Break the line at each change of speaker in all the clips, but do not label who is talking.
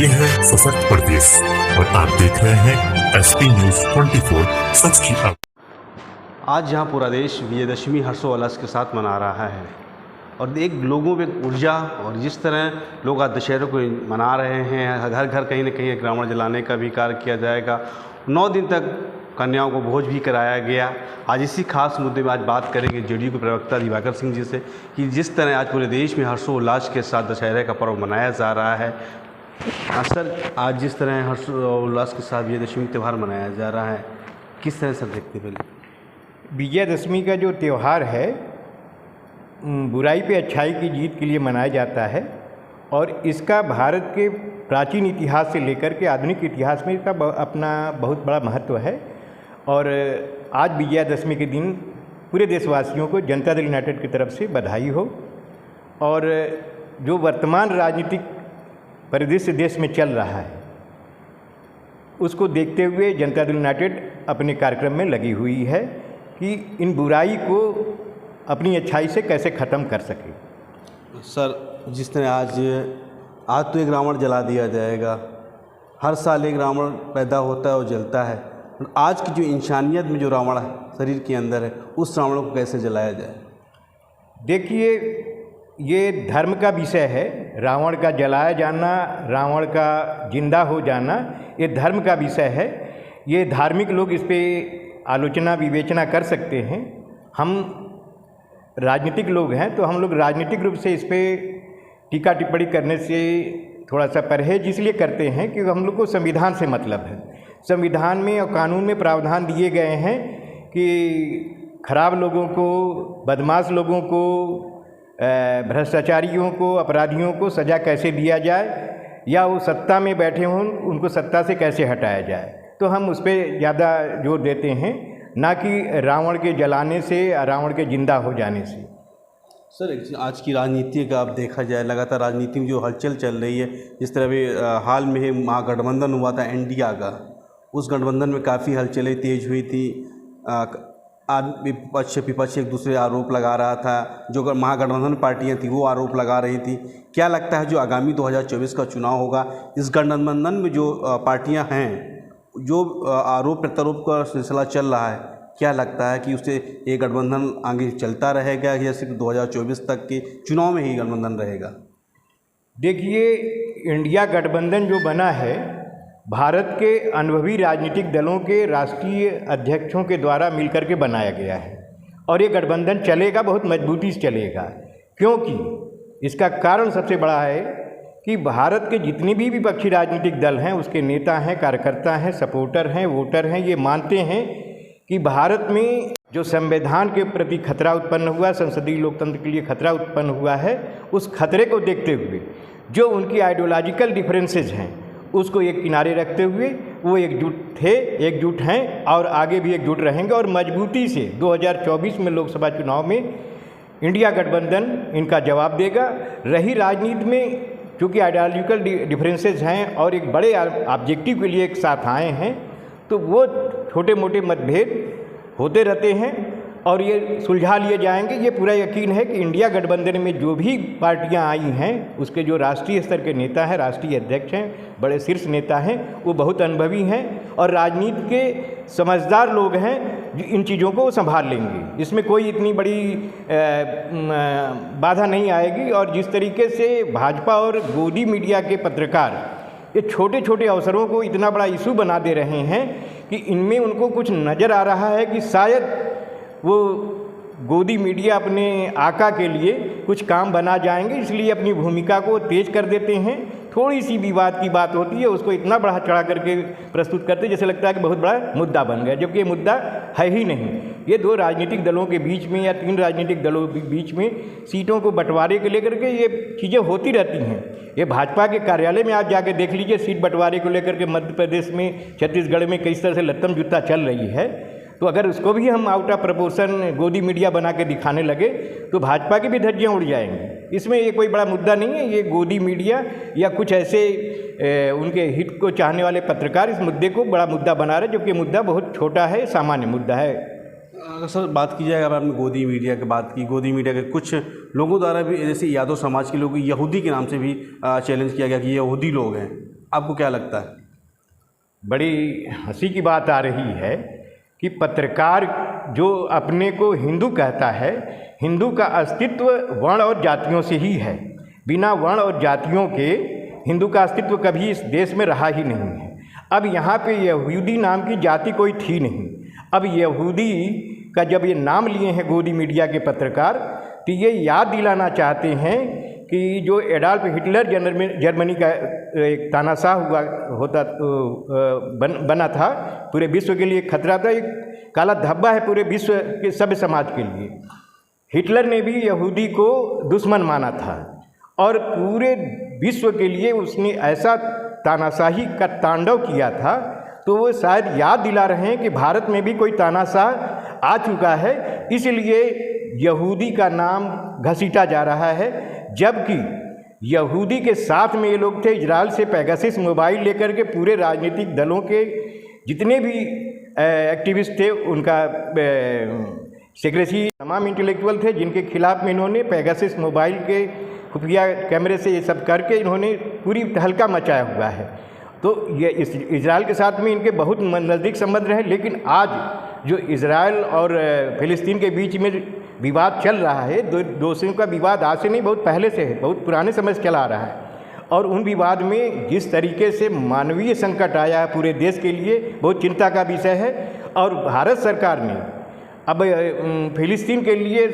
ये है सशक्त प्रदेश और आप देख रहे हैं एसपी न्यूज 24 सच की खबर।
आज जहां पूरा देश विजयदशमी हर्षोल्लास के साथ मना रहा है और एक लोगों में ऊर्जा और जिस तरह लोग आज दशहरे को मना रहे हैं, घर घर कहीं न कहीं एक रावण जलाने का भी कार्य किया जाएगा। 9 दिन तक कन्याओं को भोज भी कराया गया। आज इसी खास मुद्दे में आज बात करेंगे जेडीयू के प्रवक्ता दिवाकर सिंह जी से कि जिस तरह आज पूरे देश में हर्षोल्लास के साथ दशहरे का पर्व मनाया जा रहा है। सर, आज जिस तरह हर्षोल्लास के साथ विजयदशमी त्यौहार मनाया जा रहा है, किस तरह से देखते हैं?
विजयदशमी का जो त्यौहार है बुराई पे अच्छाई की जीत के लिए मनाया जाता है और इसका भारत के प्राचीन इतिहास से लेकर के आधुनिक इतिहास में इसका अपना बहुत बड़ा महत्व है। और आज विजयादशमी के दिन पूरे देशवासियों को जनता दल यूनाइटेड की तरफ से बधाई हो। और जो वर्तमान राजनीतिक परिदृश्य देश में चल रहा है उसको देखते हुए जनता दल यूनाइटेड अपने कार्यक्रम में लगी हुई है कि इन बुराई को अपनी अच्छाई से कैसे ख़त्म कर सके।
सर, जिस तरह आज तो एक रावण जला दिया जाएगा, हर साल एक रावण पैदा होता है और जलता है। आज की जो इंसानियत में जो रावण है शरीर के अंदर है, उस रावण को कैसे जलाया जाए?
देखिए, ये धर्म का विषय है। रावण का जलाया जाना, रावण का जिंदा हो जाना, ये धर्म का विषय है। ये धार्मिक लोग इस पर आलोचना विवेचना कर सकते हैं। हम राजनीतिक लोग हैं तो हम लोग राजनीतिक रूप से इस पर टीका टिप्पणी करने से थोड़ा सा परहेज इसलिए करते हैं कि हम लोग को संविधान से मतलब है। संविधान में और कानून में प्रावधान दिए गए हैं कि खराब लोगों को, बदमाश लोगों को, भ्रष्टाचारियों को, अपराधियों को सज़ा कैसे दिया जाए या वो सत्ता में बैठे हों उनको सत्ता से कैसे हटाया जाए। तो हम उस पर ज़्यादा जोर देते हैं, ना कि रावण के जलाने से, रावण के जिंदा हो जाने से।
सर, आज की राजनीति का आप देखा जाए, लगातार राजनीति में जो हलचल चल रही है, जिस तरह भी हाल में ही महागठबंधन हुआ था इंडिया का, उस गठबंधन में काफ़ी हलचलें तेज हुई थी। विपक्ष एक दूसरे आरोप लगा रहा था, जो महागठबंधन पार्टियां थी वो आरोप लगा रही थी। क्या लगता है जो आगामी 2024 का चुनाव होगा, इस गठबंधन में जो पार्टियां हैं, जो आरोप प्रत्यारोप का सिलसिला चल रहा है, क्या लगता है कि उससे ये गठबंधन आगे चलता रहेगा या सिर्फ 2024 तक के चुनाव में ही गठबंधन रहेगा?
देखिए, इंडिया गठबंधन जो बना है भारत के अनुभवी राजनीतिक दलों के राष्ट्रीय अध्यक्षों के द्वारा मिलकर के बनाया गया है और ये गठबंधन चलेगा, बहुत मजबूती से चलेगा। क्योंकि इसका कारण सबसे बड़ा है कि भारत के जितने भी विपक्षी राजनीतिक दल हैं, उसके नेता हैं, कार्यकर्ता हैं, सपोर्टर हैं, वोटर हैं, ये मानते हैं कि भारत में जो संविधान के प्रति खतरा उत्पन्न हुआ, संसदीय लोकतंत्र के लिए खतरा उत्पन्न हुआ है, उस खतरे को देखते हुए जो उनकी आइडियोलॉजिकल डिफरेंसेस हैं उसको एक किनारे रखते हुए वो एकजुट हैं और आगे भी एकजुट रहेंगे। और मजबूती से 2024 में लोकसभा चुनाव में इंडिया गठबंधन इनका जवाब देगा। रही राजनीति में क्योंकि आइडियोलॉजिकल डिफरेंसेस हैं और एक बड़े ऑब्जेक्टिव के लिए एक साथ आए हैं, तो वो छोटे मोटे मतभेद होते रहते हैं और ये सुलझा लिए जाएंगे। ये पूरा यकीन है कि इंडिया गठबंधन में जो भी पार्टियां आई हैं उसके जो राष्ट्रीय स्तर के नेता हैं, राष्ट्रीय अध्यक्ष हैं, बड़े शीर्ष नेता हैं, वो बहुत अनुभवी हैं और राजनीति के समझदार लोग हैं जो इन चीज़ों को संभाल लेंगे। इसमें कोई इतनी बड़ी बाधा नहीं आएगी। और जिस तरीके से भाजपा और गोदी मीडिया के पत्रकार ये छोटे छोटे अवसरों को इतना बड़ा इशू बना दे रहे हैं कि इनमें उनको कुछ नज़र आ रहा है कि शायद वो गोदी मीडिया अपने आका के लिए कुछ काम बना जाएंगे, इसलिए अपनी भूमिका को तेज कर देते हैं। थोड़ी सी विवाद की बात होती है उसको इतना बढ़ा चढ़ा करके प्रस्तुत करते जैसे लगता है कि बहुत बड़ा मुद्दा बन गया, जबकि ये मुद्दा है ही नहीं। ये 2 राजनीतिक दलों के बीच में या 3 राजनीतिक दलों के बीच में सीटों को बंटवारे को लेकर के ये चीज़ें होती रहती हैं। ये भाजपा के कार्यालय में आप जाके देख लीजिए, सीट बंटवारे को लेकर के मध्य प्रदेश में, छत्तीसगढ़ में किस तरह से लत्तम जुत्ता चल रही है। तो अगर उसको भी हम आउट ऑफ प्रपोर्शन गोदी मीडिया बना के दिखाने लगे तो भाजपा की भी धज्जियाँ उड़ जाएंगी। इसमें ये कोई बड़ा मुद्दा नहीं है। ये गोदी मीडिया या कुछ ऐसे उनके हित को चाहने वाले पत्रकार इस मुद्दे को बड़ा मुद्दा बना रहे, जबकि मुद्दा बहुत छोटा है, सामान्य मुद्दा है।
अगर सर बात की जाए, अगर आपने गोदी मीडिया की बात की, गोदी मीडिया के कुछ लोगों द्वारा भी, जैसे यादव समाज के लोग यहूदी के नाम से भी चैलेंज किया गया कि यहूदी लोग हैं, आपको क्या लगता है?
बड़ी हंसी की बात आ रही है कि पत्रकार जो अपने को हिंदू कहता है, हिंदू का अस्तित्व वर्ण और जातियों से ही है। बिना वर्ण और जातियों के हिंदू का अस्तित्व कभी इस देश में रहा ही नहीं है। अब यहाँ पे यहूदी नाम की जाति कोई थी नहीं। अब यहूदी का जब ये नाम लिए हैं गोदी मीडिया के पत्रकार, तो ये याद दिलाना चाहते हैं कि जो एडॉल्फ हिटलर जर्मनी का एक तानाशाह बना था, पूरे विश्व के लिए खतरा था, एक काला धब्बा है पूरे विश्व के सभ्य समाज के लिए। हिटलर ने भी यहूदी को दुश्मन माना था और पूरे विश्व के लिए उसने ऐसा तानाशाही का तांडव किया था। तो वो शायद याद दिला रहे हैं कि भारत में भी कोई तानाशाह आ चुका है, इसलिए यहूदी का नाम घसीटा जा रहा है। जबकि यहूदी के साथ में ये लोग थे, इजराइल से पेगासस मोबाइल लेकर के पूरे राजनीतिक दलों के जितने भी एक्टिविस्ट थे उनका सेक्रेसी, तमाम इंटेलेक्चुअल थे जिनके खिलाफ में इन्होंने पेगासस मोबाइल के खुफिया कैमरे से ये सब करके इन्होंने पूरी तहलका मचाया हुआ है। तो ये इजराइल के साथ में इनके बहुत नज़दीक संबंध रहे, लेकिन आज जो इजराइल और फिलिस्तीन के बीच में विवाद चल रहा है, दो देशों का विवाद आज से नहीं, बहुत पहले से है, बहुत पुराने समय से चला आ रहा है। और उन विवाद में जिस तरीके से मानवीय संकट आया है पूरे देश के लिए, बहुत चिंता का विषय है। और भारत सरकार ने अब फिलिस्तीन के लिए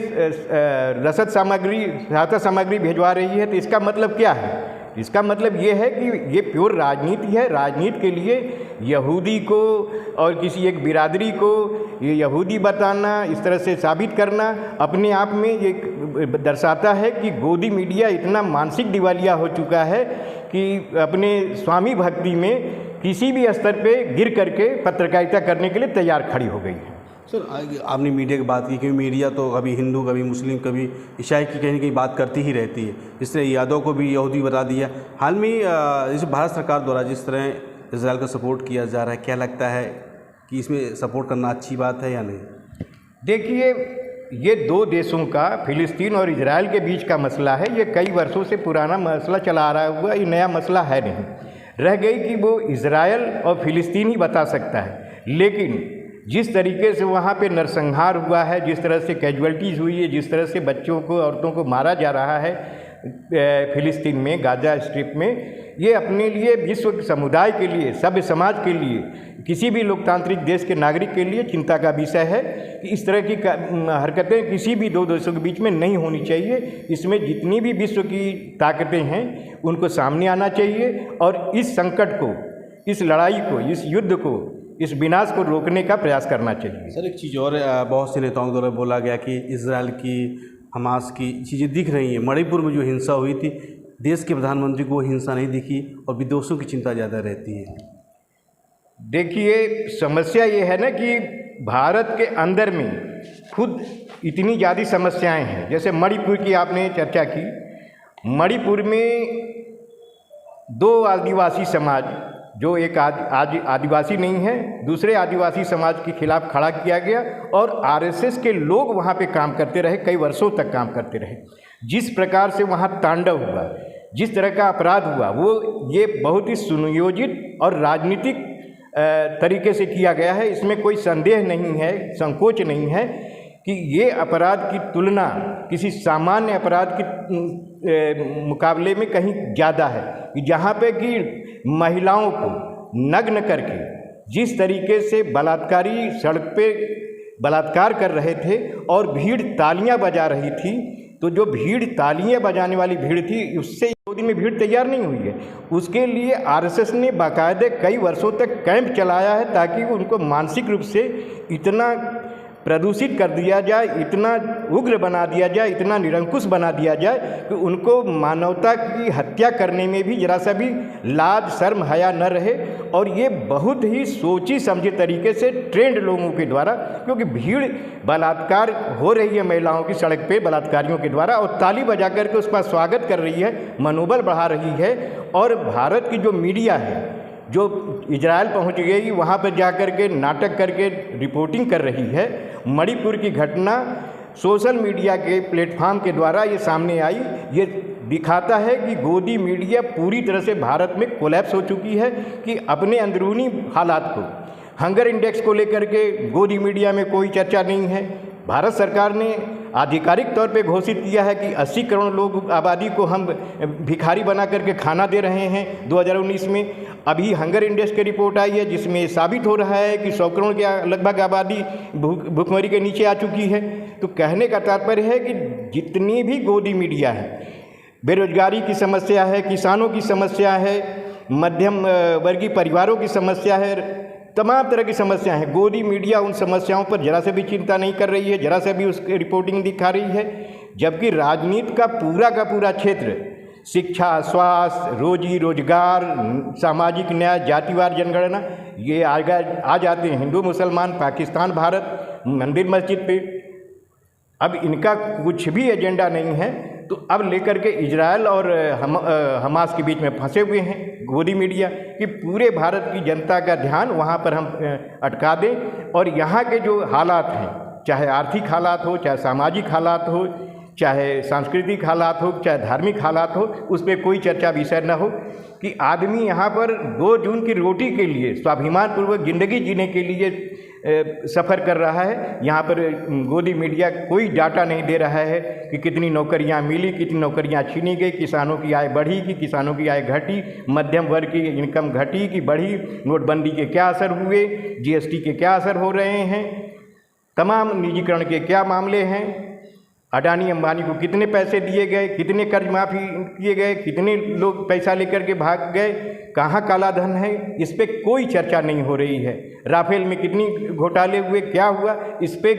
रसद सामग्री, सहायता सामग्री भिजवा रही है। तो इसका मतलब क्या है? इसका मतलब ये है कि ये प्योर राजनीति है। राजनीति के लिए यहूदी को और किसी एक बिरादरी को ये यहूदी बताना, इस तरह से साबित करना अपने आप में ये दर्शाता है कि गोदी मीडिया इतना मानसिक दिवालिया हो चुका है कि अपने स्वामी भक्ति में किसी भी स्तर पे गिर करके पत्रकारिता करने के लिए तैयार खड़ी हो गई है।
सर, आपने मीडिया की बात की कि मीडिया तो कभी हिंदू, कभी मुस्लिम, कभी ईसाई की कहीं ना कहीं बात करती ही रहती है। जिस तरह यादव को भी यहूदी बता दिया। हाल में जैसे भारत सरकार द्वारा जिस तरह इजराइल का सपोर्ट किया जा रहा है, क्या लगता है कि इसमें सपोर्ट करना अच्छी बात है या नहीं?
देखिए, ये दो देशों का, फिलिस्तीन और इजराइल के बीच का मसला है। ये कई वर्षों से पुराना मसला चला आ रहा हुआ, ये नया मसला है नहीं। रह गई कि वो इजराइल और फिलिस्तीन ही बता सकता है। लेकिन जिस तरीके से वहाँ पे नरसंहार हुआ है, जिस तरह से कैजुअल्टीज़ हुई है, जिस तरह से बच्चों को, औरतों को मारा जा रहा है फिलिस्तीन में, गाजा स्ट्रिप में, ये अपने लिए, विश्व समुदाय के लिए, सभ्य समाज के लिए, किसी भी लोकतांत्रिक देश के नागरिक के लिए चिंता का विषय है कि इस तरह की हरकतें किसी भी दो देशों के बीच में नहीं होनी चाहिए। इसमें जितनी भी विश्व की ताकतें हैं उनको सामने आना चाहिए और इस संकट को, इस लड़ाई को, इस युद्ध को, इस विनाश को रोकने का प्रयास करना चाहिए।
सर, एक चीज़ और, बहुत से नेताओं द्वारा बोला गया कि इजराइल की, हमास की चीज़ें दिख रही हैं। मणिपुर में जो हिंसा हुई थी, देश के प्रधानमंत्री को वो हिंसा नहीं दिखी और विदेशों की चिंता ज़्यादा रहती है।
देखिए, समस्या ये है ना कि भारत के अंदर में खुद इतनी ज़्यादा समस्याएं हैं। जैसे मणिपुर की आपने चर्चा की, मणिपुर में दो आदिवासी समाज, जो एक आदिवासी नहीं है, दूसरे आदिवासी समाज के खिलाफ खड़ा किया गया और आरएसएस के लोग वहाँ पे काम करते रहे, कई वर्षों तक काम करते रहे। जिस प्रकार से वहाँ तांडव हुआ, जिस तरह का अपराध हुआ, वो ये बहुत ही सुनियोजित और राजनीतिक तरीके से किया गया है। इसमें कोई संदेह नहीं है, संकोच नहीं है कि ये अपराध की तुलना किसी सामान्य अपराध के मुकाबले में कहीं ज़्यादा है। कि जहाँ पे कि महिलाओं को नग्न करके जिस तरीके से बलात्कारी सड़क पे बलात्कार कर रहे थे और भीड़ तालियां बजा रही थी, तो जो भीड़ तालियां बजाने वाली भीड़ थी, उससे यहूदी में भीड़ तैयार नहीं हुई है। उसके लिए आरएसएस ने बाकायदे कई वर्षों तक कैंप चलाया है ताकि उनको मानसिक रूप से इतना प्रदूषित कर दिया जाए, इतना उग्र बना दिया जाए, इतना निरंकुश बना दिया जाए कि उनको मानवता की हत्या करने में भी जरा सा भी लाज, शर्म, हया न रहे। और ये बहुत ही सोची समझे तरीके से ट्रेंड लोगों के द्वारा, क्योंकि भीड़ बलात्कार हो रही है महिलाओं की सड़क पे बलात्कारियों के द्वारा, और ताली बजा करके उसका स्वागत कर रही है, मनोबल बढ़ा रही है। और भारत की जो मीडिया है, जो इजराइल पहुंच गई, वहाँ पर जाकर के नाटक करके रिपोर्टिंग कर रही है। मणिपुर की घटना सोशल मीडिया के प्लेटफॉर्म के द्वारा ये सामने आई। ये दिखाता है कि गोदी मीडिया पूरी तरह से भारत में कोलैप्स हो चुकी है कि अपने अंदरूनी हालात को, हंगर इंडेक्स को लेकर के गोदी मीडिया में कोई चर्चा नहीं है। भारत सरकार ने आधिकारिक तौर पे घोषित किया है कि 80 करोड़ लोग आबादी को हम भिखारी बना करके खाना दे रहे हैं 2019 में। अभी हंगर इंडेक्स की रिपोर्ट आई है जिसमें साबित हो रहा है कि 100 करोड़ के लगभग आबादी भूखमरी के नीचे आ चुकी है। तो कहने का तात्पर्य है कि जितनी भी गोदी मीडिया है, बेरोजगारी की समस्या है, किसानों की समस्या है, मध्यम वर्गीय परिवारों की समस्या है, तमाम तरह की समस्याएं हैं, गोदी मीडिया उन समस्याओं पर जरा से भी चिंता नहीं कर रही है, जरा से भी उसकी रिपोर्टिंग दिखा रही है। जबकि राजनीति का पूरा क्षेत्र शिक्षा, स्वास्थ्य, रोजी रोजगार, सामाजिक न्याय, जातिवार जनगणना, ये आ जाते हैं हिंदू मुसलमान, पाकिस्तान भारत, मंदिर मस्जिद पे। अब इनका कुछ भी एजेंडा नहीं है, तो अब लेकर के इजराइल और हमास के बीच में फंसे हुए हैं गोदी मीडिया कि पूरे भारत की जनता का ध्यान वहाँ पर हम अटका दें और यहाँ के जो हालात हैं, चाहे आर्थिक हालात हो, चाहे सामाजिक हालात हो, चाहे सांस्कृतिक हालात हो, चाहे धार्मिक हालात हो, उस पर कोई चर्चा विषय न हो कि आदमी यहाँ पर 2 जून की रोटी के लिए स्वाभिमान पूर्वक ज़िंदगी जीने के लिए सफ़र कर रहा है। यहाँ पर गोदी मीडिया कोई डाटा नहीं दे रहा है कि कितनी नौकरियाँ मिली, कितनी नौकरियाँ छीनी गई, किसानों की आय बढ़ी कि किसानों की आय घटी, मध्यम वर्ग की इनकम घटी कि बढ़ी, नोटबंदी के क्या असर हुए, जीएसटी के क्या असर हो रहे हैं, तमाम निजीकरण के क्या मामले हैं, अडानी अंबानी को कितने पैसे दिए गए, कितने कर्ज माफ़ी किए गए, कितने लोग पैसा लेकर के भाग गए, कहाँ काला धन है, इस पे कोई चर्चा नहीं हो रही है। राफेल में कितनी घोटाले हुए, क्या हुआ, इस पे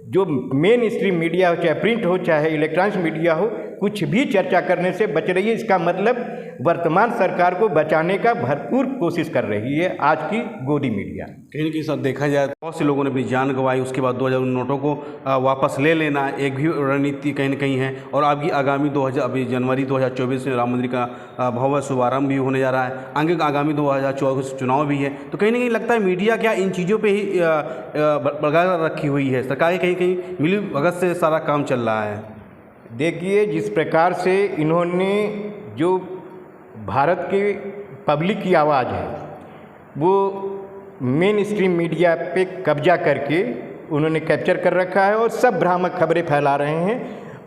जो मेन स्ट्रीम मीडिया हो, चाहे प्रिंट हो चाहे इलेक्ट्रॉनिक्स मीडिया हो, कुछ भी चर्चा करने से बच रही है। इसका मतलब वर्तमान सरकार को बचाने का भरपूर कोशिश कर रही है आज की गोदी मीडिया।
कहीं न कहीं सर देखा जाए बहुत से लोगों ने अपनी जान गंवाई, उसके बाद 2000 नोटों को वापस ले लेना एक भी रणनीति कहीं न कहीं है। और अभी आगामी अभी जनवरी 2024 में राम मंदिर का भव्य शुभारंभ भी होने जा रहा है, आगे आगामी 2024 चुनाव भी है। तो कहीं न कहीं लगता है मीडिया क्या इन चीज़ों पर ही बरकरार रखी हुई है, सरकार कहीं कहीं मिली भगत से सारा काम चल रहा है।
देखिए, जिस प्रकार से इन्होंने जो भारत के पब्लिक की आवाज़ है वो मेन स्ट्रीम मीडिया पे कब्जा करके उन्होंने कैप्चर कर रखा है और सब भ्रामक खबरें फैला रहे हैं,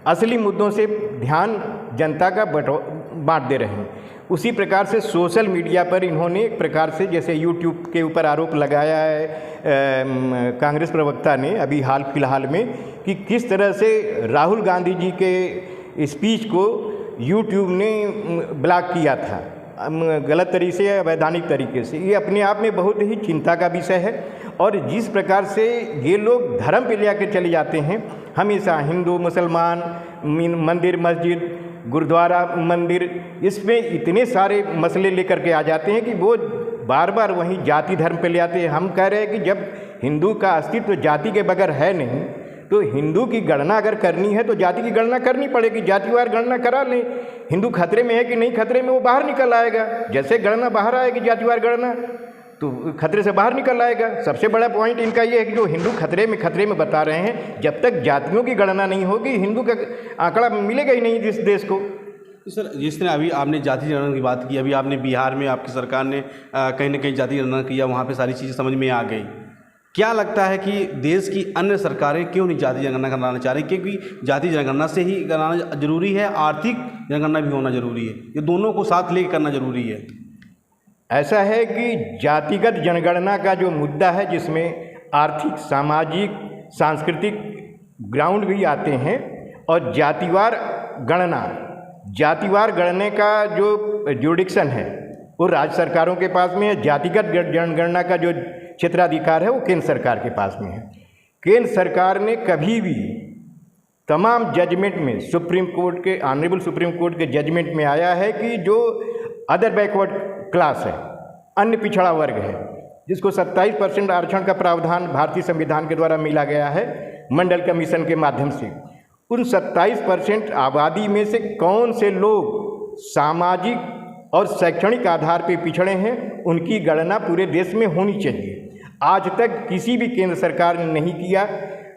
असली मुद्दों से ध्यान जनता का बांट दे रहे हैं। उसी प्रकार से सोशल मीडिया पर इन्होंने एक प्रकार से जैसे यूट्यूब के ऊपर आरोप लगाया है कांग्रेस प्रवक्ता ने अभी हाल फिलहाल में कि किस तरह से राहुल गांधी जी के स्पीच को यूट्यूब ने ब्लॉक किया था गलत तरीके से या अवैधानिक तरीके से। ये अपने आप में बहुत ही चिंता का विषय है। और जिस प्रकार से ये लोग धर्म पे लेकर चले जाते हैं, हमेशा हिंदू मुसलमान, मंदिर मस्जिद, गुरुद्वारा मंदिर, इसमें इतने सारे मसले लेकर के आ जाते हैं कि वो बार बार वहीं जाति धर्म पे ले आते हैं। हम कह रहे हैं कि जब हिंदू का अस्तित्व जाति के बगैर है नहीं, तो हिंदू की गणना अगर करनी है तो जाति की गणना करनी पड़ेगी, जातिवार गणना करा लें। हिंदू खतरे में है कि नहीं खतरे में, वो बाहर निकल आएगा। जैसे गणना बाहर आएगी जातिवार गणना, तो खतरे से बाहर निकल आएगा। सबसे बड़ा पॉइंट इनका ये है कि जो हिंदू खतरे में बता रहे हैं, जब तक जातियों की गणना नहीं होगी हिंदू का आंकड़ा मिलेगा ही नहीं इस देश को।
सर, जिस तरह अभी आपने जाति जनगणना की बात की, अभी आपने बिहार में आपकी सरकार ने कहीं ना कहीं जाति जनगणना किया, वहाँ पे सारी चीज़ें समझ में आ गई। क्या लगता है कि देश की अन्य सरकारें क्यों नहीं जाति जनगणना कराना चाह रही? क्योंकि जाति जनगणना से ही कराना जरूरी है, आर्थिक जनगणना भी होना जरूरी है, ये दोनों को साथ लेकर करना जरूरी है।
ऐसा है कि जातिगत जनगणना का जो मुद्दा है, जिसमें आर्थिक, सामाजिक, सांस्कृतिक ग्राउंड भी आते हैं, और जातिवार गणने का जो जुडिक्शन है वो राज्य सरकारों के पास में है। जातिगत जनगणना का जो क्षेत्राधिकार है वो केंद्र सरकार के पास में है। केंद्र सरकार ने कभी भी तमाम जजमेंट में सुप्रीम कोर्ट के, ऑनरेबल सुप्रीम कोर्ट के जजमेंट में आया है कि जो अदर बैकवर्ड क्लास है, अन्य पिछड़ा वर्ग है, जिसको 27% आरक्षण का प्रावधान भारतीय संविधान के द्वारा मिला गया है मंडल कमीशन के माध्यम से, उन 27% आबादी में से कौन से लोग सामाजिक और शैक्षणिक आधार पर पिछड़े हैं, उनकी गणना पूरे देश में होनी चाहिए। आज तक किसी भी केंद्र सरकार ने नहीं किया,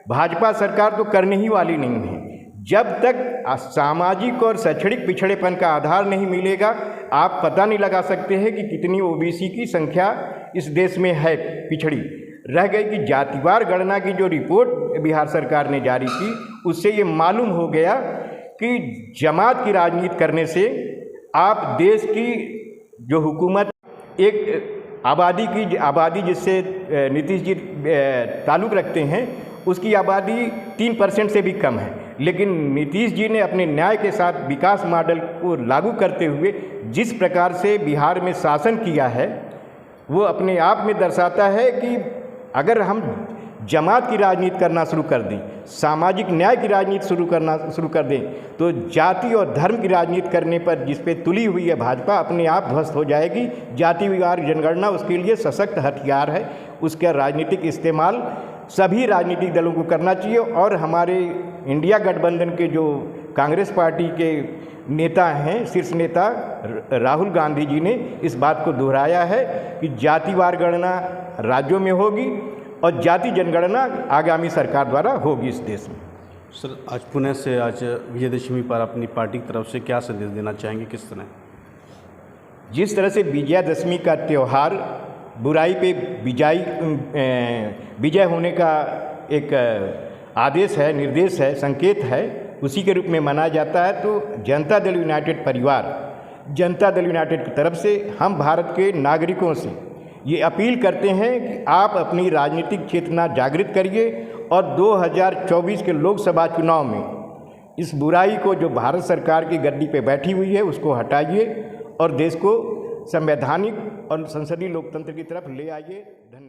भाजपा सरकार तो करने ही वाली नहीं है। जब तक सामाजिक और शैक्षणिक पिछड़ेपन का आधार नहीं मिलेगा, आप पता नहीं लगा सकते हैं कि कितनी ओबीसी की संख्या इस देश में है पिछड़ी। रह गई कि जातिवार गणना की जो रिपोर्ट बिहार सरकार ने जारी की, उससे ये मालूम हो गया कि जमात की राजनीति करने से आप देश की जो हुकूमत, एक आबादी जिससे नीतीश जी ताल्लुक़ रखते हैं, उसकी आबादी 3% से भी कम है, लेकिन नीतीश जी ने अपने न्याय के साथ विकास मॉडल को लागू करते हुए जिस प्रकार से बिहार में शासन किया है, वो अपने आप में दर्शाता है कि अगर हम जमात की राजनीति करना शुरू कर दें, सामाजिक न्याय की राजनीति शुरू कर दें, तो जाति और धर्म की राजनीति करने पर जिस पे तुली हुई है भाजपा, अपने आप ध्वस्त हो जाएगी। जातिवार जनगणना उसके लिए सशक्त हथियार है, उसका राजनीतिक इस्तेमाल सभी राजनीतिक दलों को करना चाहिए। और हमारे इंडिया गठबंधन के जो कांग्रेस पार्टी के नेता हैं, शीर्ष नेता राहुल गांधी जी ने इस बात को दोहराया है कि जातिवार गणना राज्यों में होगी और जाति जनगणना आगामी सरकार द्वारा होगी इस देश में।
सर, आज पुणे से आज विजयदशमी पर अपनी पार्टी की तरफ से क्या संदेश देना चाहेंगे, किस तरह?
जिस तरह से विजयादशमी का त्यौहार बुराई पे विजय होने का एक आदेश है, निर्देश है, संकेत है, उसी के रूप में मनाया जाता है, तो जनता दल यूनाइटेड परिवार, जनता दल यूनाइटेड की तरफ से हम भारत के नागरिकों से ये अपील करते हैं कि आप अपनी राजनीतिक चेतना जागृत करिए और 2024 के लोकसभा चुनाव में इस बुराई को, जो भारत सरकार की गद्दी पे बैठी हुई है, उसको हटाइए और देश को संवैधानिक और संसदीय लोकतंत्र की तरफ ले आइए। धन्यवाद।